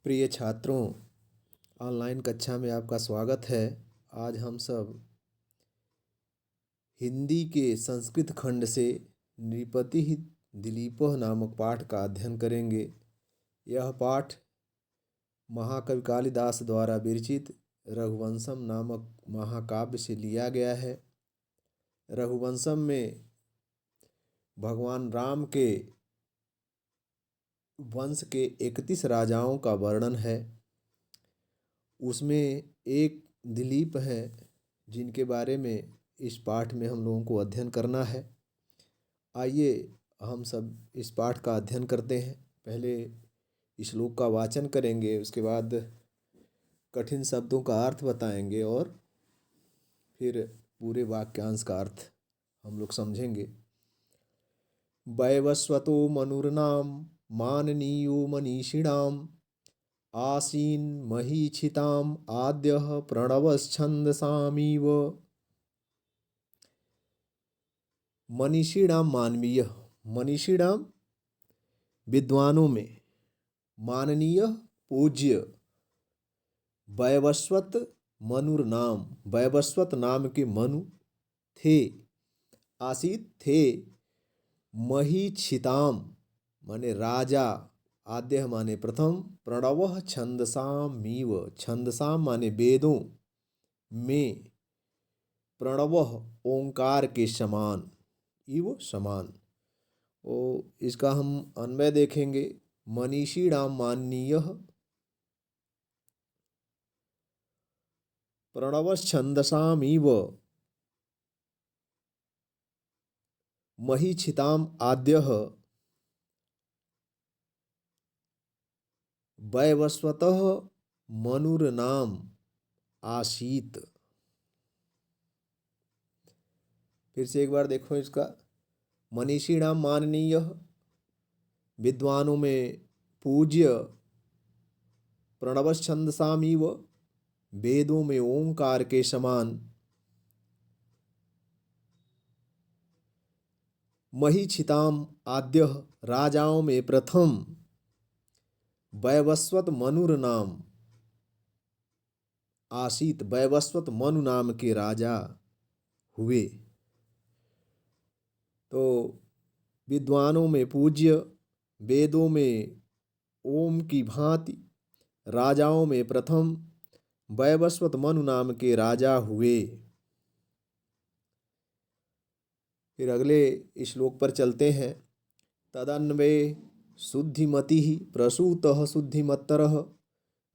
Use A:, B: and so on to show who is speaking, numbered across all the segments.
A: प्रिय छात्रों, ऑनलाइन कक्षा में आपका स्वागत है। आज हम सब हिंदी के संस्कृत खंड से नृपति दिलीपः नामक पाठ का अध्ययन करेंगे। यह पाठ महाकवि कालिदास द्वारा विरचित रघुवंशम नामक महाकाव्य से लिया गया है। रघुवंशम में भगवान राम के वंश के 31 राजाओं का वर्णन है। उसमें एक दिलीप है जिनके बारे में इस पाठ में हम लोगों को अध्ययन करना है। आइए हम सब इस पाठ का अध्ययन करते हैं। पहले श्लोक का वाचन करेंगे, उसके बाद कठिन शब्दों का अर्थ बताएंगे और फिर पूरे वाक्यांश का अर्थ हम लोग समझेंगे। वैवस्वतो मनुर्नाम माननीयो मनीषिणाम आसीन महीक्षिताम आद्यः प्रणवश्छंदसामिव। मनीषिणाम मानवीय, मनीषिणाम विद्वानों में, माननीय पूज्य, वैवस्वत मनुर नाम, वैवस्वत नाम के मनु थे, आसीत थे, महीक्षिताम माने राजा, आद्य माने प्रथम, प्रणव छंदसामीव, छंदसाम माने वेदों में, प्रणव ओंकार के समान, इव समान। ओ इसका हम अन्वय देखेंगे। मनीषीणाम माननीय, प्रणव छंदसामीव, महीक्षिताम आद्यः वैवस्वतः मनुर्नाम आसीत। फिर से एक बार देखो इसका। मनीषीणाम माननीय, विद्वानों में पूज्य, प्रणवश्छंदसामीव, वेदों में ओंकार के समान, महीक्षिताम आद्य राजाओं में प्रथम, वैवस्वत मनुर नाम आसीत, वैवस्वत मनु नाम के राजा हुए। तो विद्वानों में पूज्य, वेदों में ओम की भांति, राजाओं में प्रथम, वैवस्वत मनु नाम के राजा हुए। फिर अगले श्लोक पर चलते हैं। तदन्वे शुद्धिमति प्रसूतः शुद्धिमत्तरः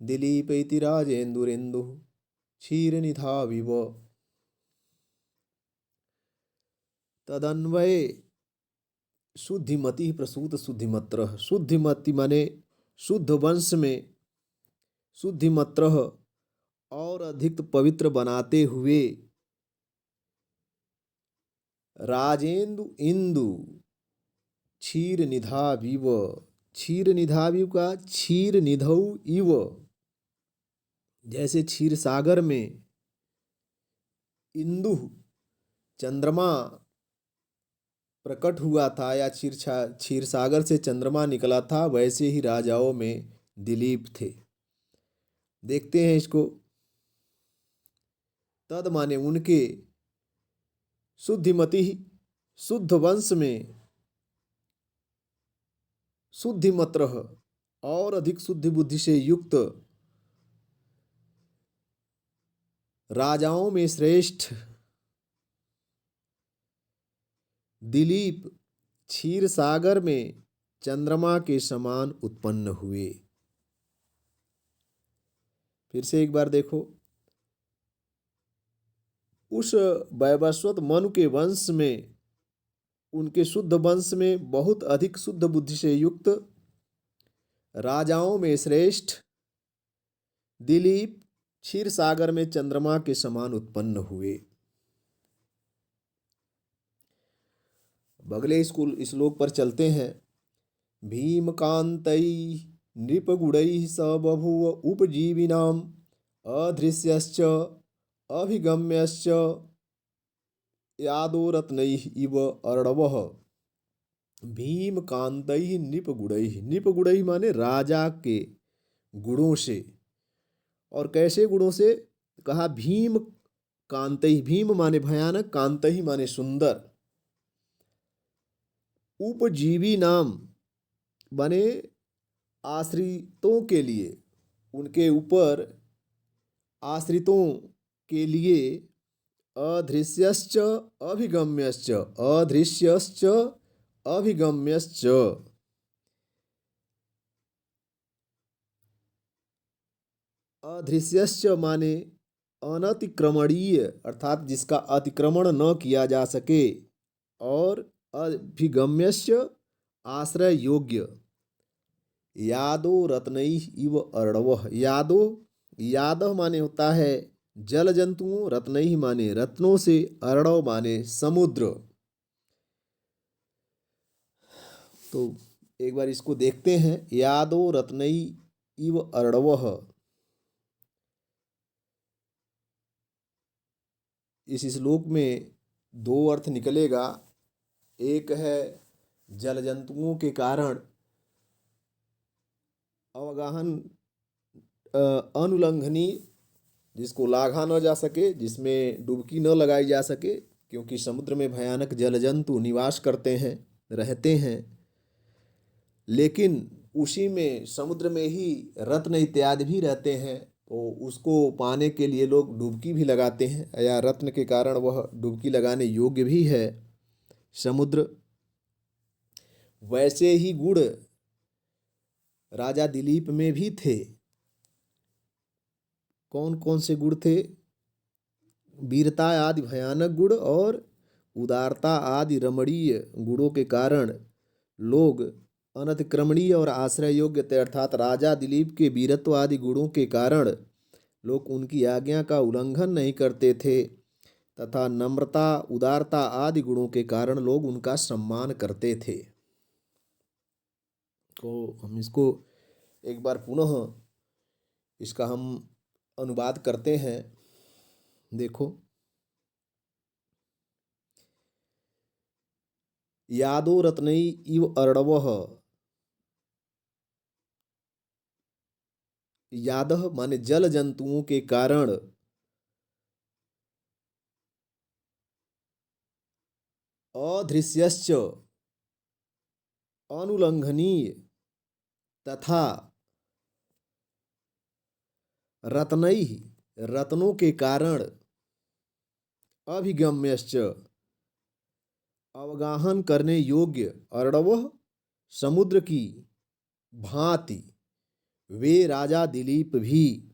A: दिलीप इति राजेन्दुरेन्दुः क्षीरनिधाविव। तदन्वय शुद्धिमति प्रसूत शुद्धिमत्रः, शुद्धिमति माने शुद्ध वंश में, शुद्धिमत्रः और अधिक पवित्र बनाते हुए, राजेन्दु इंदु क्षीर निधाविव, क्षीर निधाविव का क्षीर निधौ इव, जैसे क्षीर सागर में इंदु चंद्रमा प्रकट हुआ था या क्षीर सागर से चंद्रमा निकला था, वैसे ही राजाओं में दिलीप थे। देखते हैं इसको। तद माने उनके, शुद्धिमति शुद्ध वंश में, शुद्धिमत्रः और अधिक शुद्ध बुद्धि से युक्त, राजाओं में श्रेष्ठ दिलीप क्षीर सागर में चंद्रमा के समान उत्पन्न हुए। फिर से एक बार देखो। उस वैवस्वत मनु के वंश में, उनके शुद्ध वंश में बहुत अधिक शुद्ध बुद्धि से युक्त, राजाओं में श्रेष्ठ दिलीप क्षीर सागर में चंद्रमा के समान उत्पन्न हुए। अगले श्लोक पर चलते हैं। भीमकांतै नृपगुणैः स बभूव उपजीविनाम् अधृष्यश्च अभिगम्यश्च यादोरत्नैः इव अर्णवः। भीमकांतैः नृपगुणैः, नृपगुणैः माने राजा के गुणों से। और कैसे गुणों से? कहा भीम कांतहि, भीम माने भयानक, कांतहि माने सुंदर। उपजीवी नाम बने आश्रितों के लिए, उनके ऊपर आश्रितों के लिए अधृष्यश्च अभिगम्यश्च, अधृष्यश्च अभिगम्यश्च। अधृष्यश्च माने अनतिक्रमणीय, अर्थात जिसका अतिक्रमण न किया जा सके, और अभिगम्यश्च आश्रय योग्य। यादो रत्नैः इव अर्णवः, यादो, यादव माने होता है जल जंतुओं, रत्नैः माने रत्नों से, अर्णव माने समुद्र। तो एक बार इसको देखते हैं। यादो रत्नैः इव अर्णवः, इस श्लोक में दो अर्थ निकलेगा। एक है जल जंतुओं के कारण अवगाहन अनुल्लंघनीय, जिसको लांघा न जा सके, जिसमें डुबकी न लगाई जा सके, क्योंकि समुद्र में भयानक जल जंतु निवास करते हैं, रहते हैं। लेकिन उसी में, समुद्र में ही रत्न इत्यादि भी रहते हैं, तो उसको पाने के लिए लोग डुबकी भी लगाते हैं, या रत्न के कारण वह डुबकी लगाने योग्य भी है समुद्र। वैसे ही गुण राजा दिलीप में भी थे। कौन कौन से गुण थे? वीरता आदि भयानक गुण और उदारता आदि रमणीय गुणों के कारण लोग अनतिक्रमणीय और आश्रय योग्य थे, अर्थात राजा दिलीप के वीरत्व आदि गुणों के कारण लोग उनकी आज्ञा का उल्लंघन नहीं करते थे, तथा नम्रता उदारता आदि गुणों के कारण लोग उनका सम्मान करते थे। तो हम इसको एक बार पुनः इसका हम अनुवाद करते हैं। देखो, यादो रत्नैः इव अर्णवः, यादः माने जल जंतुओं के कारण, अधृष्यश्च अनुल्लंघनीय, तथा रत्नैः रत्नों के कारण, अभिगम्यश्च अवगाहन करने योग्य, अर्णवः समुद्र की भांति, वे राजा दिलीप भी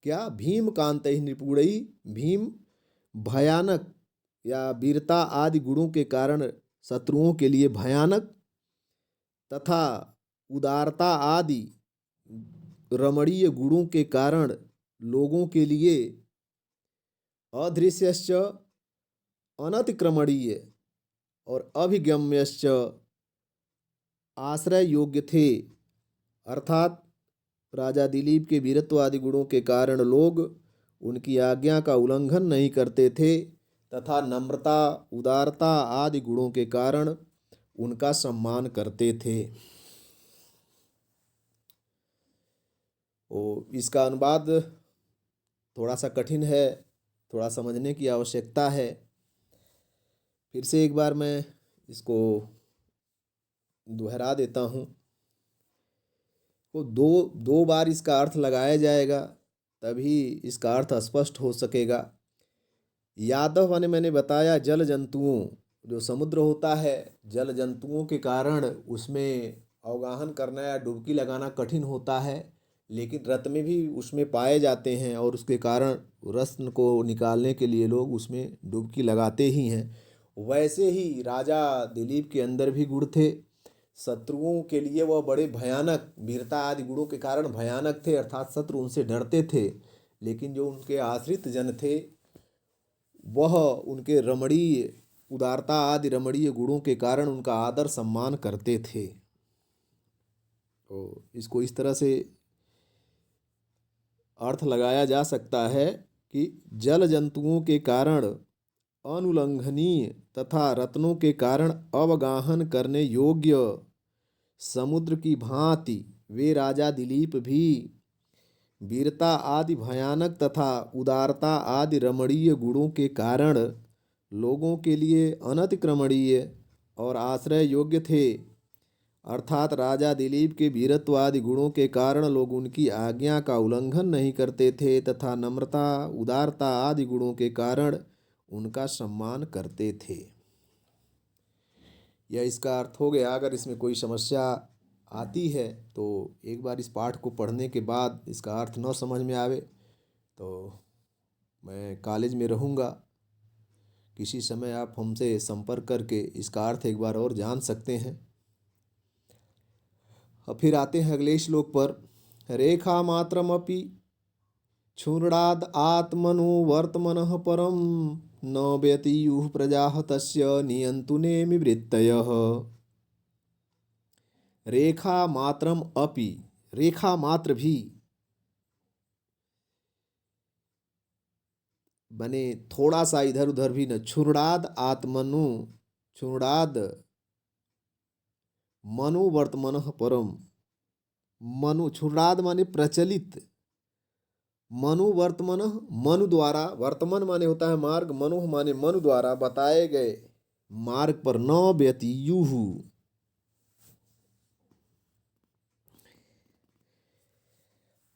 A: क्या भीम कांतैः निपुणैः, भीम भयानक या वीरता आदि गुणों के कारण शत्रुओं के लिए भयानक, तथा उदारता आदि रमणीय गुणों के कारण लोगों के लिए अधृष्यश्च अनतिक्रमणीय और अभिगम्यश्च आश्रय योग्य थे, अर्थात राजा दिलीप के वीरत्व आदि गुणों के कारण लोग उनकी आज्ञा का उल्लंघन नहीं करते थे, तथा नम्रता उदारता आदि गुणों के कारण उनका सम्मान करते थे। इसका अनुवाद थोड़ा सा कठिन है, थोड़ा समझने की आवश्यकता है। फिर से एक बार मैं इसको दोहरा देता हूँ। तो दो बार इसका अर्थ लगाया जाएगा, तभी इसका अर्थ स्पष्ट हो सकेगा। यादव माने मैंने बताया जल जंतुओं, जो समुद्र होता है, जल जंतुओं के कारण उसमें अवगाहन करना या डुबकी लगाना कठिन होता है, लेकिन रत्न भी उसमें पाए जाते हैं, और उसके कारण रत्न को निकालने के लिए लोग उसमें डुबकी लगाते ही हैं। वैसे ही राजा दिलीप के अंदर भी गुण थे। शत्रुओं के लिए वह बड़े भयानक, वीरता आदि गुणों के कारण भयानक थे, अर्थात शत्रु उनसे डरते थे। लेकिन जो उनके आश्रित जन थे, वह उनके रमणीय उदारता आदि रमणीय गुणों के कारण उनका आदर सम्मान करते थे। तो इसको इस तरह से अर्थ लगाया जा सकता है कि जल जंतुओं के कारण अनुल्लंघनीय तथा रत्नों के कारण अवगाहन करने योग्य, समुद्र की भांति वे राजा दिलीप भी वीरता आदि भयानक तथा उदारता आदि रमणीय गुणों के कारण लोगों के लिए अनतिक्रमणीय और आश्रय योग्य थे। अर्थात राजा दिलीप के वीरत्व आदि गुणों के कारण लोग उनकी आज्ञा का उल्लंघन नहीं करते थे तथा नम्रता उदारता आदि गुणों के कारण उनका सम्मान करते थे। यह इसका अर्थ हो गया। अगर इसमें कोई समस्या आती है तो एक बार इस पाठ को पढ़ने के बाद इसका अर्थ न समझ में आवे तो मैं कॉलेज में रहूँगा, किसी समय आप हमसे संपर्क करके इसका अर्थ एक बार और जान सकते हैं। अब फिर आते हैं अगले श्लोक पर। रेखा मात्रमपि क्षुण्णाद आत्मनो वर्तमनः परम न व्यतीयुः प्रजाः तस्य नियन्तु नेमिवृत्तयः। रेखा मात्रम अपि, रेखा मात्र भी बने थोड़ा सा इधर उधर भी न। क्षुण्णाद आत्मनु, क्षुण्णाद मनु वर्तमनः परम, मनु क्षुण्णाद माने प्रचलित, मनु वर्तमन मनु द्वारा, वर्तमान माने होता है मार्ग, मनु माने मनु द्वारा बताए गए मार्ग पर न व्यतीयुः,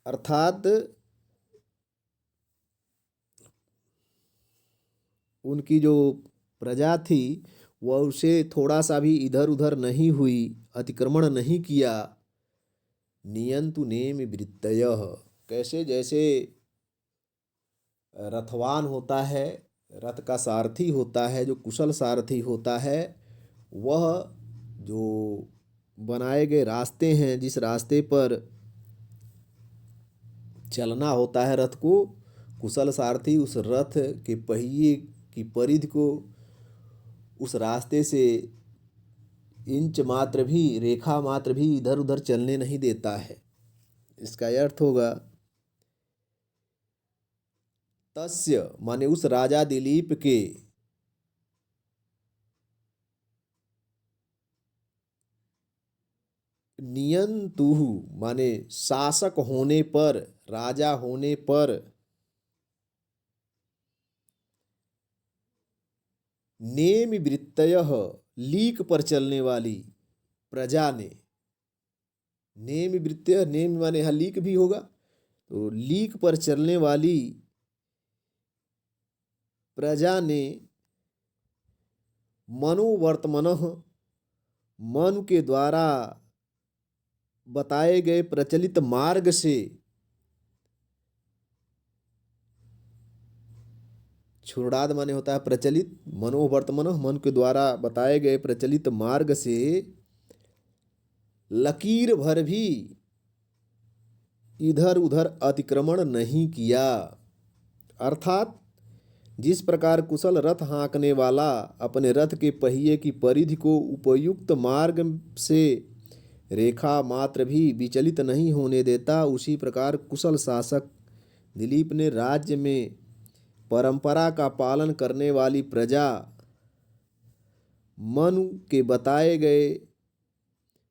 A: अर्थात उनकी जो प्रजा थी वह उसे थोड़ा सा भी इधर उधर नहीं हुई, अतिक्रमण नहीं किया। नियंतु नेम वृत्तयः, कैसे? जैसे रथवान होता है, रथ का सारथी होता है, जो कुशल सारथी होता है, वह जो बनाए गए रास्ते हैं, जिस रास्ते पर चलना होता है रथ को, कुशल सारथी उस रथ के पहिए की परिधि को उस रास्ते से इंच मात्र भी, रेखा मात्र भी इधर उधर चलने नहीं देता है। इसका अर्थ होगा तस्य माने उस राजा दिलीप के नियंतुः माने शासक होने पर, राजा होने पर, नेम वृत्तयः लीक पर चलने वाली प्रजा ने, नेम वृत्तयः, नेम माने यहाँ लीक भी होगा, तो लीक पर चलने वाली प्रजा ने मनु वर्तमनः मनु के द्वारा बताए गए प्रचलित मार्ग से, क्षुण्णाद माने होता है प्रचलित, मनोवर्तमनः मन के द्वारा बताए गए प्रचलित मार्ग से लकीर भर भी इधर उधर अतिक्रमण नहीं किया। अर्थात जिस प्रकार कुशल रथ हाँकने वाला अपने रथ के पहिए की परिधि को उपयुक्त मार्ग से रेखा मात्र भी विचलित नहीं होने देता, उसी प्रकार कुशल शासक दिलीप ने राज्य में परंपरा का पालन करने वाली प्रजा मनु के बताए गए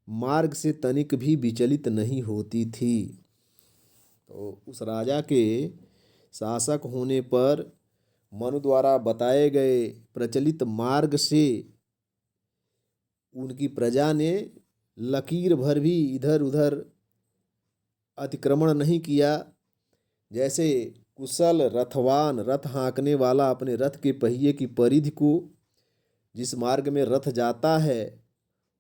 A: मार्ग से तनिक भी विचलित नहीं होती थी। तो उस राजा के शासक होने पर मनु द्वारा बताए गए प्रचलित मार्ग से उनकी प्रजा ने लकीर भर भी इधर उधर अतिक्रमण नहीं किया। जैसे कुशल रथवान, रथ हाँकने वाला अपने रथ के पहिए की परिधि को, जिस मार्ग में रथ जाता है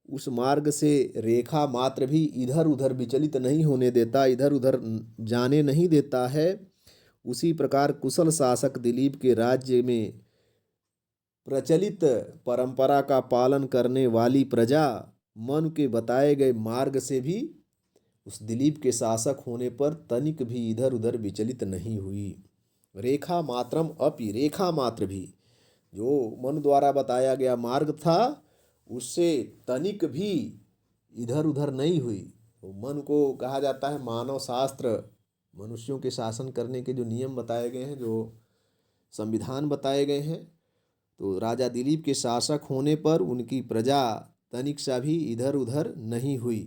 A: उस मार्ग से रेखा मात्र भी इधर उधर विचलित नहीं होने देता, इधर उधर जाने नहीं देता है, उसी प्रकार कुशल शासक दिलीप के राज्य में प्रचलित परंपरा का पालन करने वाली प्रजा मनु के बताए गए मार्ग से भी उस दिलीप के शासक होने पर तनिक भी इधर उधर विचलित नहीं हुई। रेखा मात्रम अपि, रेखा मात्र भी जो मनु द्वारा बताया गया मार्ग था उससे तनिक भी इधर उधर नहीं हुई। तो मन को कहा जाता है मानव शास्त्र, मनुष्यों के शासन करने के जो नियम बताए गए हैं, जो संविधान बताए गए हैं, तो राजा दिलीप के शासक होने पर उनकी प्रजा तनिक सा भी इधर उधर नहीं हुई।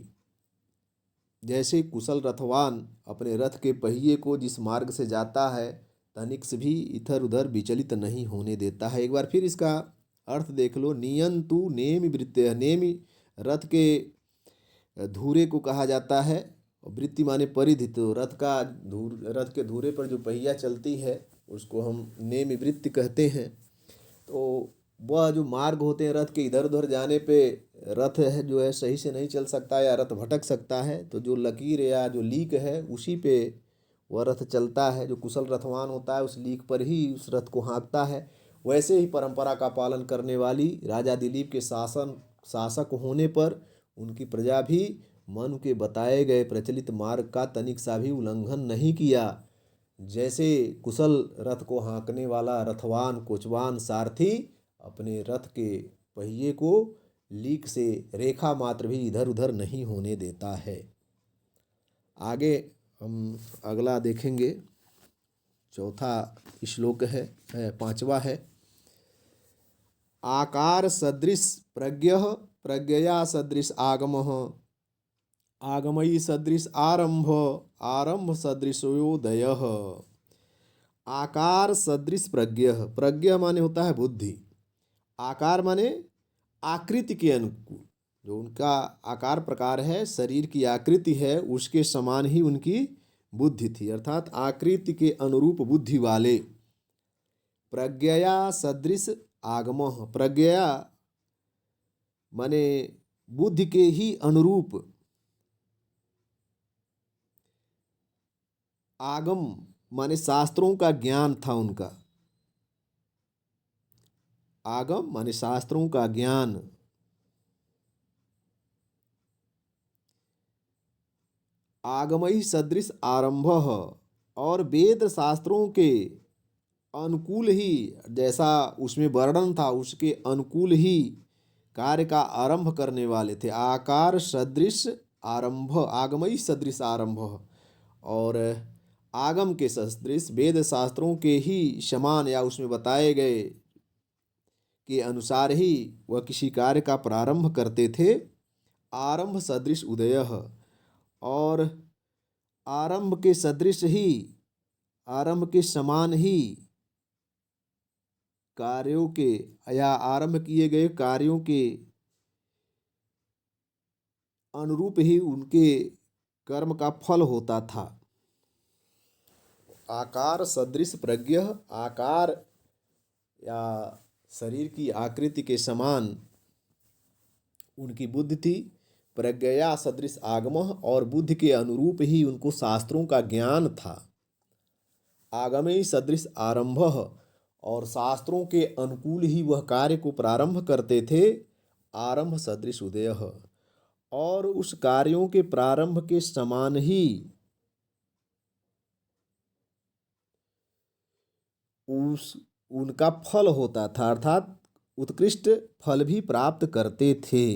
A: जैसे कुशल रथवान अपने रथ के पहिए को जिस मार्ग से जाता है तनिक से भी इधर उधर विचलित नहीं होने देता है। एक बार फिर इसका अर्थ देख लो। नियंतु नेमि वृत्तयः, नेमि रथ के धुरे को कहा जाता है और वृत्ति माने परिधि। तो रथ के धुरे पर जो पहिया चलती है उसको हम नेमि वृत्ति कहते हैं। तो वह जो मार्ग होते हैं रथ के, इधर उधर जाने पे रथ है जो है सही से नहीं चल सकता या रथ भटक सकता है। तो जो लकीर या जो लीक है उसी पे वह रथ चलता है। जो कुशल रथवान होता है उस लीक पर ही उस रथ को हाँकता है। वैसे ही परंपरा का पालन करने वाली राजा दिलीप के शासक होने पर उनकी प्रजा भी मनु के बताए गए प्रचलित मार्ग का तनिक सा भी उल्लंघन नहीं किया। जैसे कुशल रथ को हाँकने वाला रथवान कोचवान सारथी अपने रथ के पहिए को लीक से रेखा मात्र भी इधर उधर नहीं होने देता है। आगे हम अगला देखेंगे। चौथा श्लोक है, पांचवा है। आकार सदृश प्रज्ञः प्रज्ञया सदृश आगमः आगमयी सदृश आरंभ आरंभ सदृशोदयः। आकार सदृश प्रज्ञः, प्रज्ञ माने होता है बुद्धि, आकार माने आकृति के अनुकूल, जो उनका आकार प्रकार है, शरीर की आकृति है, उसके समान ही उनकी बुद्धि थी, अर्थात आकृति के अनुरूप बुद्धि वाले। प्रज्ञया सदृश आगमः, प्रज्ञया माने बुद्धि के ही अनुरूप, आगम माने शास्त्रों का ज्ञान था उनका, आगम माने शास्त्रों का ज्ञान। आगमई सदृश आरंभ, और वेद शास्त्रों के अनुकूल ही, जैसा उसमें वर्णन था उसके अनुकूल ही कार्य का आरंभ करने वाले थे। आकार सदृश आरंभ, आगमई सदृश आरंभ, और आगम के सदृश वेद शास्त्रों के ही समान या उसमें बताए गए के अनुसार ही वह किसी कार्य का प्रारंभ करते थे। आरंभ सदृश उदयः, और आरंभ के सदृश ही, आरंभ के समान ही कार्यों के या आरंभ किए गए कार्यों के अनुरूप ही उनके कर्म का फल होता था। आकार सदृश प्रज्ञ, आकार या शरीर की आकृति के समान उनकी बुद्धि थी। प्रज्ञया सदृश आगमः, और बुद्धि के अनुरूप ही उनको शास्त्रों का ज्ञान था। आगमे सदृश आरंभः, और शास्त्रों के अनुकूल ही वह कार्य को प्रारंभ करते थे। आरंभ सदृश उदयः, और उस कार्यों के प्रारंभ के समान ही उनका फल होता था, अर्थात उत्कृष्ट फल भी प्राप्त करते थे।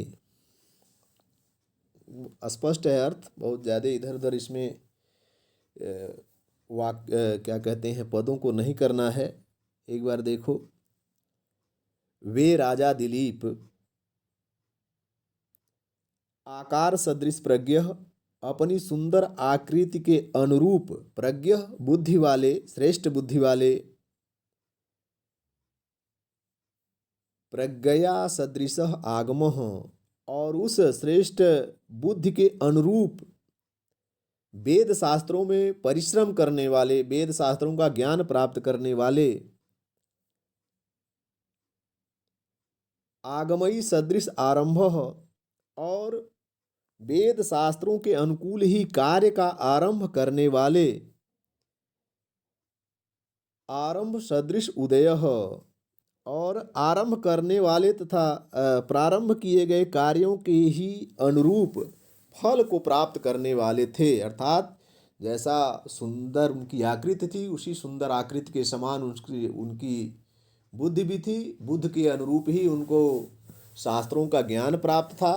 A: स्पष्ट है अर्थ, बहुत ज़्यादा इधर उधर इसमें क्या कहते हैं पदों को नहीं करना है। एक बार देखो। वे राजा दिलीप आकार सदृश प्रज्ञ, अपनी सुंदर आकृति के अनुरूप, प्रज्ञ बुद्धि वाले, श्रेष्ठ बुद्धि वाले, प्रज्ञया सदृश आगमः, और उस श्रेष्ठ बुद्धि के अनुरूप वेद शास्त्रों में परिश्रम करने वाले, वेद शास्त्रों का ज्ञान प्राप्त करने वाले, आगमई सदृश आरंभ, और वेद शास्त्रों के अनुकूल ही कार्य का आरंभ करने वाले, आरंभ सदृश उदयः, और आरंभ करने वाले तथा प्रारंभ किए गए कार्यों के ही अनुरूप फल को प्राप्त करने वाले थे। अर्थात जैसा सुंदर उनकी आकृति थी उसी सुंदर आकृति के समान उनकी बुद्धि भी थी। बुद्ध के अनुरूप ही उनको शास्त्रों का ज्ञान प्राप्त था।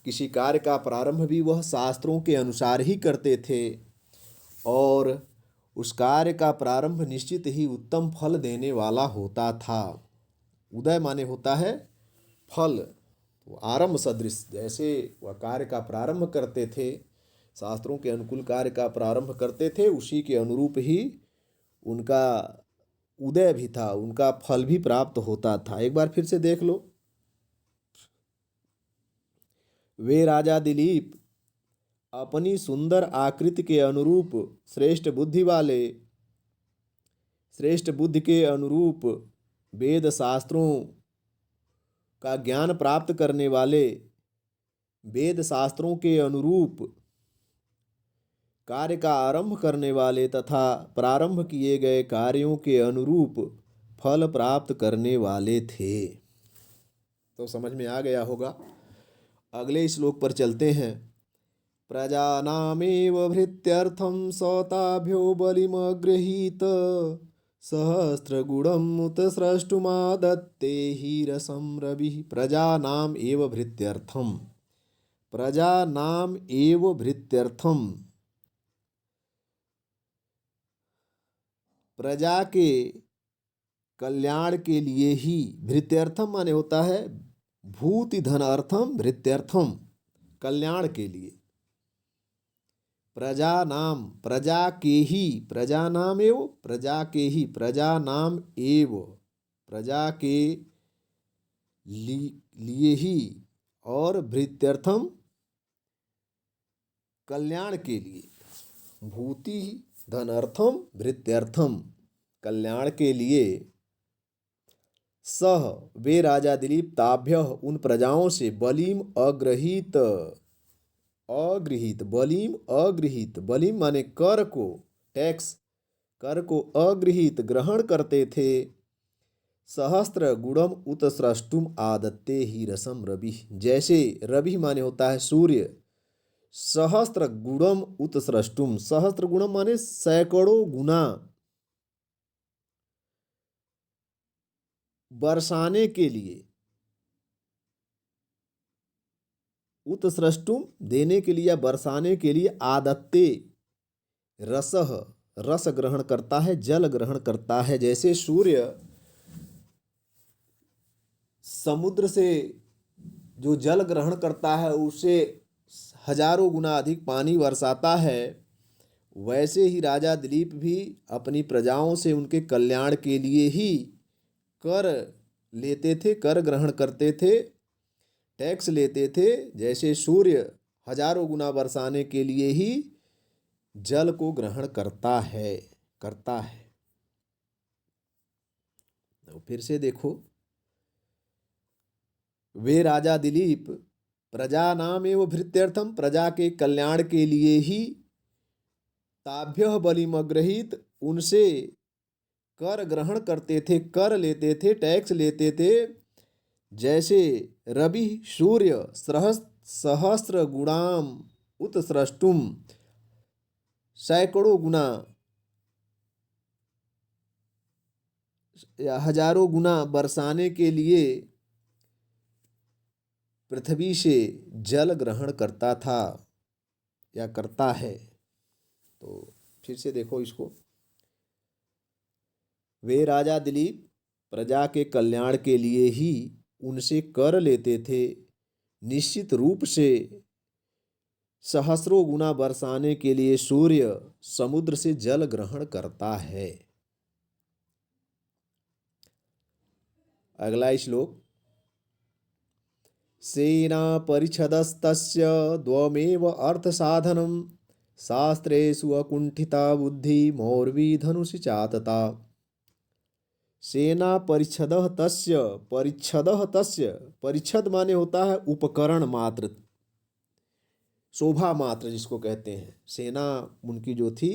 A: किसी कार्य का प्रारंभ भी वह शास्त्रों के अनुसार ही करते थे, और उस कार्य का प्रारंभ निश्चित ही उत्तम फल देने वाला होता था। उदय माने होता है फल। तो आरंभ सदृश, जैसे वह कार्य का प्रारंभ करते थे शास्त्रों के अनुकूल कार्य का प्रारंभ करते थे, उसी के अनुरूप ही उनका उदय भी था, उनका फल भी प्राप्त होता था। एक बार फिर से देख लो। वे राजा दिलीप अपनी सुंदर आकृति के अनुरूप श्रेष्ठ बुद्धि के अनुरूप वेद शास्त्रों का ज्ञान प्राप्त करने वाले, वेद शास्त्रों के अनुरूप कार्य का आरंभ करने वाले तथा प्रारंभ किए गए कार्यों के अनुरूप फल प्राप्त करने वाले थे। तो समझ में आ गया होगा। अगले श्लोक पर चलते हैं। प्रजानामेव भृत्यर्थं सौताभ्यो बलिमगृहीत सहस्रगुणमुत स्रष्टुमादत्ते हीरसं रविः। प्रजानाम एव भृत्यर्थम, प्रजानाम एव भृत्यर्थम, प्रजा के कल्याण के लिए ही। भृत्यर्थम माने होता है भूति धन अर्थम, भृत्यर्थम कल्याण के लिए। प्रजा नाम, प्रजा के ही, प्रजा नाम एव, प्रजा के ही, प्रजा नाम एव, प्रजा के लिए ही, और भृत्यर्थम कल्याण के लिए। भूति धनर्थम भृत्यर्थम कल्याण के लिए। सह वे राजा दिलीप ताभ्य उन प्रजाओं से बलिम अग्रहीत, बलिम अग्रहीत, बलिम माने कर को, टैक्स, कर को अग्रहीत ग्रहण करते थे। सहस्त्र गुणम उत स्रष्टुम आदत्ते ही रसम रवि, जैसे रवि माने होता है सूर्य, सहस्त्र गुणम उत स्रष्टुम, सहस्त्र गुणम माने सैकड़ों गुना बरसाने के लिए, उत स्रष्टुम देने के लिए, बरसाने के लिए, आदत्ते रसह रस ग्रहण करता है, जल ग्रहण करता है। जैसे सूर्य समुद्र से जो जल ग्रहण करता है उससे हजारों गुना अधिक पानी बरसाता है, वैसे ही राजा दिलीप भी अपनी प्रजाओं से उनके कल्याण के लिए ही कर लेते थे, कर ग्रहण करते थे, टैक्स लेते थे। जैसे सूर्य हजारों गुना बरसाने के लिए ही जल को ग्रहण करता है। तो फिर से देखो। वे राजा दिलीप प्रजा नाम एवं भृत्यर्थम, प्रजा के कल्याण के लिए ही, ताभ्य बलिमग्रहीत उनसे कर ग्रहण करते थे, कर लेते थे, टैक्स लेते थे। जैसे रवि सूर्य सहस्त्र गुणाम उत स्रष्टुम, सैकड़ों गुना या हजारों गुना बरसाने के लिए पृथ्वी से जल ग्रहण करता था या करता है। तो फिर से देखो इसको। वे राजा दिलीप प्रजा के कल्याण के लिए ही उनसे कर लेते थे, निश्चित रूप से सहस्रों गुना बरसाने के लिए सूर्य समुद्र से जल ग्रहण करता है। अगला श्लोक। सेना परिच्छदस्तस्य द्वमेव अर्थ साधनम शास्त्रेषु अकुंठिता बुद्धि मौर्वी धनुषि चातता। सेना परिच्छदः तस्य, परिच्छदः तस्य, परिच्छद माने होता है उपकरण मात्र, शोभा मात्र जिसको कहते हैं। सेना उनकी जो थी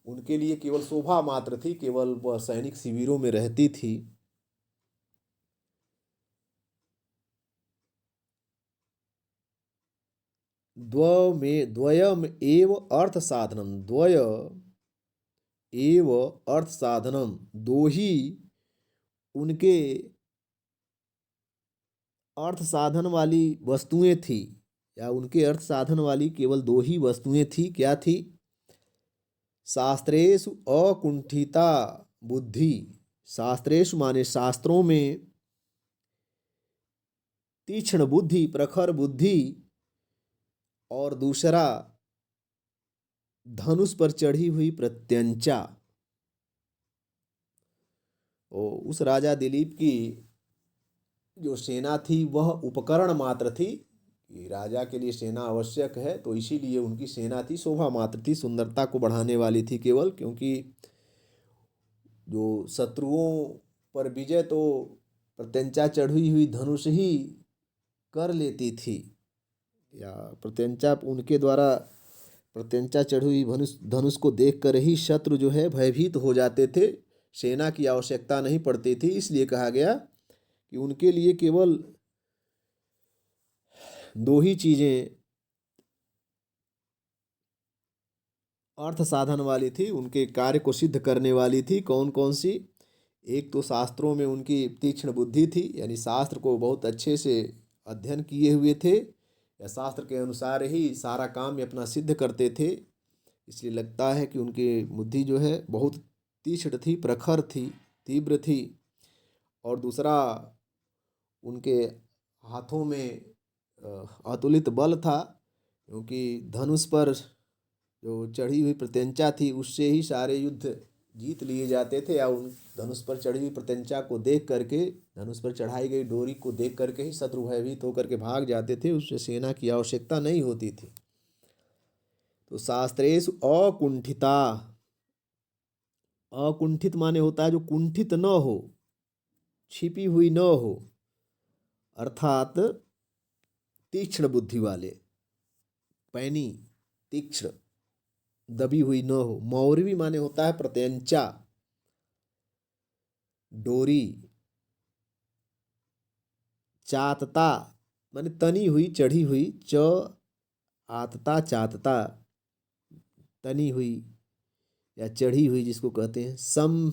A: उनके लिए केवल शोभा मात्र थी, केवल वह सैनिक शिविरों में रहती थी। द्वयम एव अर्थ साधनम, द्वय एव अर्थ साधनम, दो ही उनके अर्थ साधन वाली वस्तुएं थी, या उनके अर्थ साधन वाली केवल दो ही वस्तुएं थी। क्या थी? शास्त्रेषु अकुंठिता बुद्धि, शास्त्रेषु माने शास्त्रों में, तीक्ष्ण बुद्धि, प्रखर बुद्धि, और दूसरा धनुष पर चढ़ी हुई प्रत्यंचा। उस राजा दिलीप की जो सेना थी वह उपकरण मात्र थी कि राजा के लिए सेना आवश्यक है, तो इसीलिए उनकी सेना थी शोभा मात्र थी, सुंदरता को बढ़ाने वाली थी केवल। क्योंकि जो शत्रुओं पर विजय तो प्रत्यंचा चढ़ी हुई धनुष ही कर लेती थी, या प्रत्यंचा उनके द्वारा प्रत्यंचा चढ़ी हुई धनुष धनुष को देखकर ही शत्रु जो है भयभीत हो जाते थे, सेना की आवश्यकता नहीं पड़ती थी। इसलिए कहा गया कि उनके लिए केवल दो ही चीजें अर्थ साधन वाली थी, उनके कार्य को सिद्ध करने वाली थी। कौन कौन सी? एक तो शास्त्रों में उनकी तीक्ष्ण बुद्धि थी, यानी शास्त्र को बहुत अच्छे से अध्ययन किए हुए थे, या शास्त्र के अनुसार ही सारा काम अपना सिद्ध करते थे। इसलिए लगता है कि उनकी बुद्धि जो है बहुत तीक्ष्ण थी, प्रखर थी, तीव्र थी। और दूसरा, उनके हाथों में अतुलित बल था, क्योंकि धनुष पर जो चढ़ी हुई प्रत्यंचा थी उससे ही सारे युद्ध जीत लिए जाते थे, या उन धनुष पर चढ़ी हुई प्रत्यंचा को देख करके, धनुष पर चढ़ाई गई डोरी को देख करके ही शत्रु भयभीत होकर के भाग जाते थे, उससे सेना की आवश्यकता नहीं होती थी। तो शास्त्रेषु अकुंठिता, अकुंठित माने होता है जो कुंठित न हो, छिपी हुई न हो, अर्थात तीक्ष्ण बुद्धि वाले, पैनी, तीक्ष्ण, दबी हुई न हो। मौरवी माने होता है प्रत्यंचा, डोरी। चातता माने तनी हुई, चढ़ी हुई, च आतता चातता, तनी हुई या चढ़ी हुई जिसको कहते हैं। सम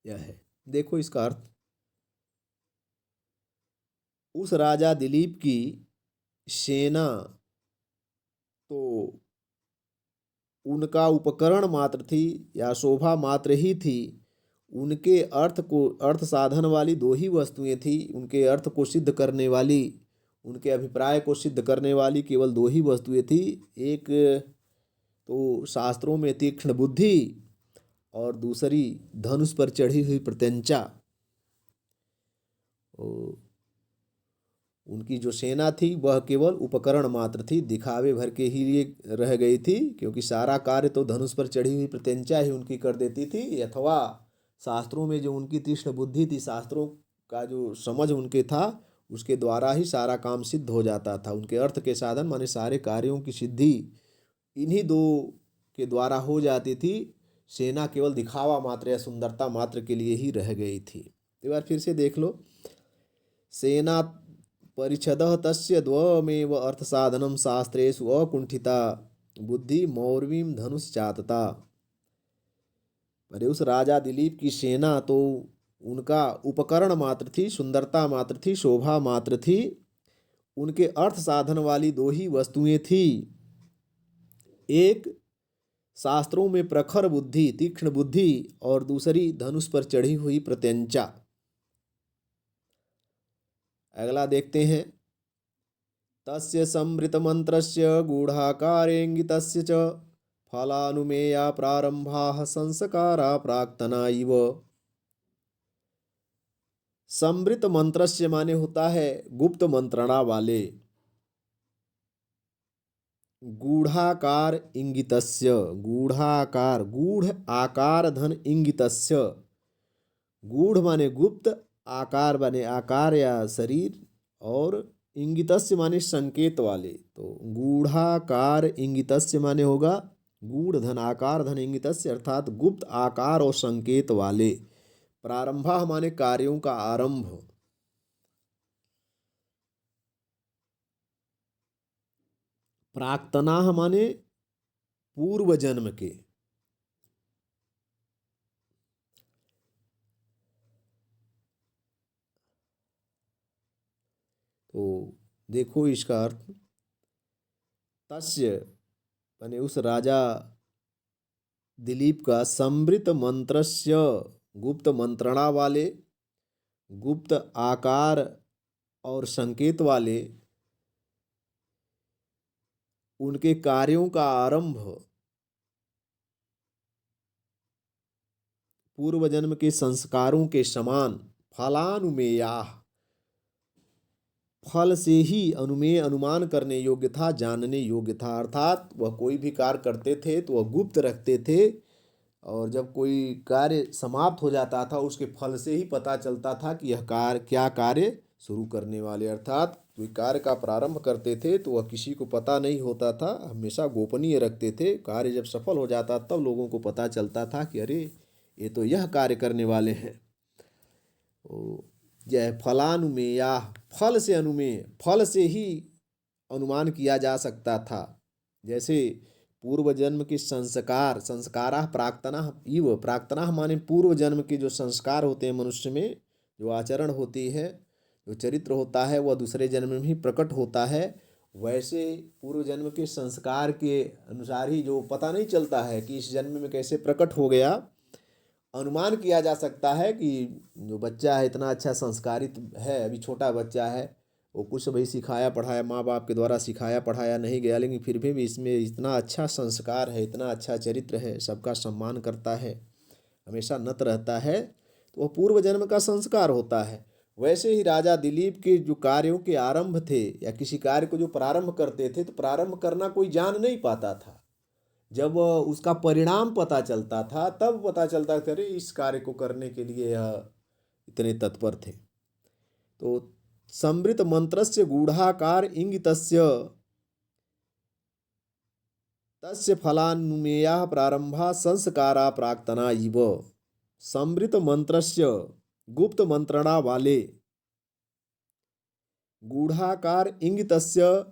A: यह है, देखो इसका अर्थ। उस राजा दिलीप की सेना तो उनका उपकरण मात्र थी या शोभा मात्र ही थी। उनके अर्थ साधन वाली दो ही वस्तुएं थी, उनके अर्थ को सिद्ध करने वाली, उनके अभिप्राय को सिद्ध करने वाली केवल दो ही वस्तुएं थी। एक तो शास्त्रों में तीक्ष्ण बुद्धि, और दूसरी धनुष पर चढ़ी हुई प्रत्यंचा। उनकी जो सेना थी वह केवल उपकरण मात्र थी, दिखावे भर के ही लिए रह गई थी, क्योंकि सारा कार्य तो धनुष पर चढ़ी हुई प्रत्यंचा ही उनकी कर देती थी। अथवा शास्त्रों में जो उनकी तीक्ष्ण बुद्धि थी, शास्त्रों का जो समझ उनके था, उसके द्वारा ही सारा काम सिद्ध हो जाता था। उनके अर्थ के साधन माने सारे कार्यों की सिद्धि इन्हीं दो के द्वारा हो जाती थी। सेना केवल दिखावा मात्र या सुंदरता मात्र के लिए ही रह गई थी। एक बार फिर से देख लो। सेना परिच्छदः तस्य द्वयमेव अर्थसाधनं शास्त्रेषु अकुंठिता बुद्धि मौर्वीं धनुश्चातता। अरे उस राजा दिलीप की सेना तो उनका उपकरण मात्र थी, सुंदरता मात्र थी, शोभा मात्र थी। उनके अर्थ साधन वाली दो ही वस्तुएं थी, एक शास्त्रों में प्रखर बुद्धि, तीक्ष्ण बुद्धि, और दूसरी धनुष पर चढ़ी हुई प्रत्यंचा। अगला देखते हैं। तस्य संवृतमन्त्रस्य गूढ़ाकारेङ्गितस्य च फलानुमेया प्रारंभाः संस्कारा प्राक्तना इव। संवृत मंत्रस्य माने होता है गुप्त मंत्रणा वाले। गूढ़ाकार इंगितस्य, गूढ़ाकार, गूढ़ आकार धन इंगितस्य। गूढ़ माने गुप्त, आकार माने आकार या शरीर, और इंगितस्य माने संकेत वाले। तो गूढ़ाकार इंगितस्य माने होगा गूढ़ धन आकार धन इंगितस्य, अर्थात गुप्त आकार और संकेत वाले। प्रारंभा माने कार्यों का आरंभ। प्राक्तना माने पूर्व जन्म के। तो देखो इसका अर्थ। तस्य माने उस राजा दिलीप का, संवृत मंत्रस्य गुप्त मंत्रणा वाले, गुप्त आकार और संकेत वाले, उनके कार्यों का आरंभ पूर्व जन्म के संस्कारों के समान फलानुमेयाः, फल से ही अनुमेय अनुमान करने योग्य था, जानने योग्य था। अर्थात वह कोई भी कार्य करते थे तो वह गुप्त रखते थे, और जब कोई कार्य समाप्त हो जाता था उसके फल से ही पता चलता था कि यह कार्य क्या कार्य शुरू करने वाले। अर्थात कोई कार्य का प्रारंभ करते थे तो वह किसी को पता नहीं होता था, हमेशा गोपनीय रखते थे। कार्य जब सफल हो जाता तब लोगों को पता चलता था कि अरे ये तो यह कार्य करने वाले हैं। यह फलानुमेया, फल से अनुमेय, फल से ही अनुमान किया जा सकता था। जैसे पूर्व जन्म के संस्कार, संस्कारा प्राक्तनः इव, प्राक्तनः माने पूर्व जन्म के जो संस्कार होते हैं मनुष्य में, जो आचरण होती है, जो चरित्र होता है, वह दूसरे जन्म में ही प्रकट होता है। वैसे पूर्व जन्म के संस्कार के अनुसार ही जो पता नहीं चलता है कि इस जन्म में कैसे प्रकट हो गया, अनुमान किया जा सकता है कि जो बच्चा है इतना अच्छा संस्कारित है, अभी छोटा बच्चा है, वो कुछ भाई सिखाया पढ़ाया, माँ बाप के द्वारा सिखाया पढ़ाया नहीं गया, लेकिन फिर भी इसमें इतना अच्छा संस्कार है, इतना अच्छा चरित्र है, सबका सम्मान करता है, हमेशा नत रहता है, तो वह पूर्व जन्म का संस्कार होता है। वैसे ही राजा दिलीप के जो कार्यों के आरंभ थे, या किसी कार्य को जो प्रारंभ करते थे, तो प्रारंभ करना कोई जान नहीं पाता था। जब उसका परिणाम पता चलता था तब पता चलता था अरे इस कार्य को करने के लिए यह इतने तत्पर थे। तो संवृत मंत्रस्य गूढ़ाकार इंगितस्य तस्य फलानुमेयाः प्रारंभा संस्कारा प्राक्तना इव। संवृत मंत्रस्य, गुप्त मंत्रणा वाले, गूढ़ाकार इंगितस्य,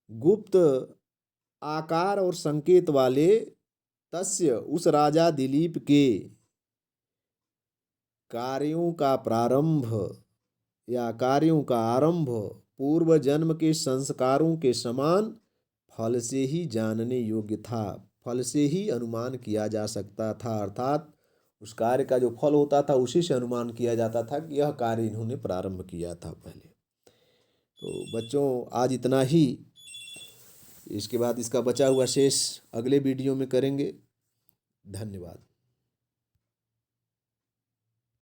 A: गुप्त आकार और संकेत वाले, तस्य उस राजा दिलीप के कार्यों का प्रारंभ या कार्यों का आरंभ पूर्व जन्म के संस्कारों के समान फल से ही जानने योग्य था, फल से ही अनुमान किया जा सकता था। अर्थात उस कार्य का जो फल होता था उसी से अनुमान किया जाता था कि यह कार्य इन्होंने प्रारंभ किया था पहले। तो बच्चों आज इतना ही, इसके बाद इसका बचा हुआ शेष अगले वीडियो में करेंगे। धन्यवाद।